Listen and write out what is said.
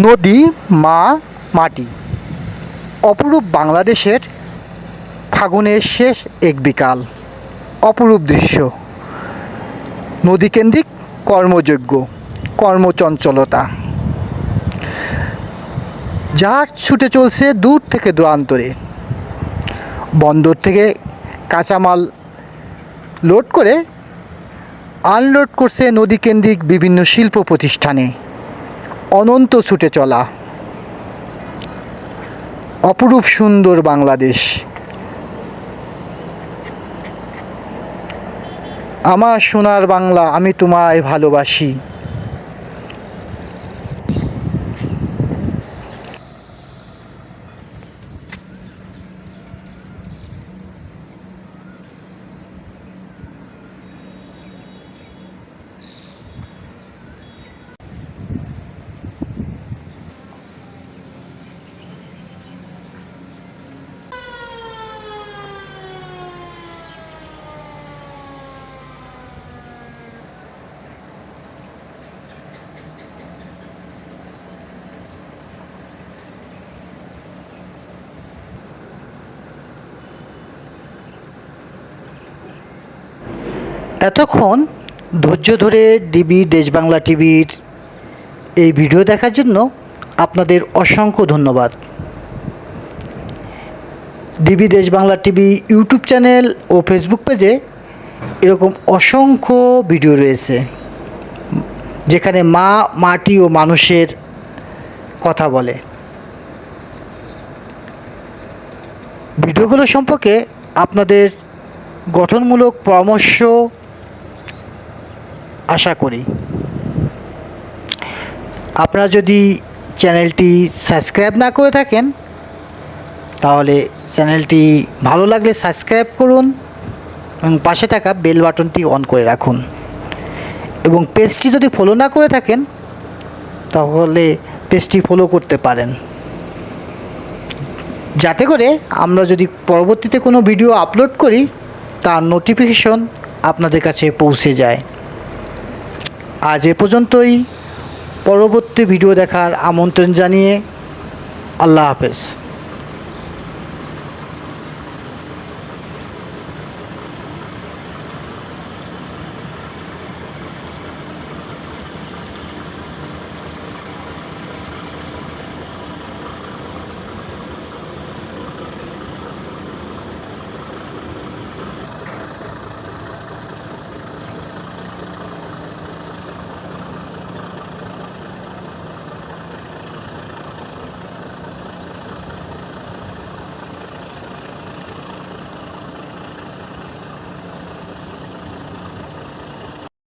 নদী, মা, মাটি। অপরূপ বাংলাদেশের ফাগুনের শেষ এক বিকাল। অপরূপ দৃশ্য। নদীকেন্দ্রিক কর্মযজ্ঞ, কর্মচঞ্চলতা। জাহাজ ছুটে চলছে দূর থেকে দূরান্তরে। বন্দর থেকে কাঁচামাল লোড করে আনলোড করছে নদীকেন্দ্রিক বিভিন্ন শিল্প প্রতিষ্ঠানে। অনন্ত ছুটে চলা। অপরূপ সুন্দর বাংলাদেশ। আমার সোনার বাংলা, আমি তোমায় ভালোবাসি। এতক্ষণ ধৈর্য ধরে ডিবি দেশ বাংলা টিভির এই ভিডিও দেখার জন্য আপনাদের অসংখ্য ধন্যবাদ। ডিবি দেশ বাংলা টিভি ইউটিউব চ্যানেল ও ফেসবুক পেজে এরকম অসংখ্য ভিডিও রয়েছে, যেখানে মা, মাটি ও মানুষের কথা বলে। ভিডিওগুলো সম্পর্কে আপনাদের গঠনমূলক পরামর্শ আশা করি। আপনারা যদি চ্যানেলটি সাবস্ক্রাইব না করে থাকেন, তাহলে চ্যানেলটি ভালো লাগলে সাবস্ক্রাইব করুন এবং পাশে থাকা বেল বাটনটি অন করে রাখুন। এবং পেজটি যদি ফলো না করে থাকেন, তাহলে পেজটি ফলো করতে পারেন, যাতে করে আমরা যদি পরবর্তীতে কোনো ভিডিও আপলোড করি তার নোটিফিকেশন আপনাদের কাছে পৌঁছে যায়। আজ এ পর্যন্তই। পরবর্তী ভিডিও দেখার আমন্ত্রণ জানিয়ে আল্লাহ হাফেজ।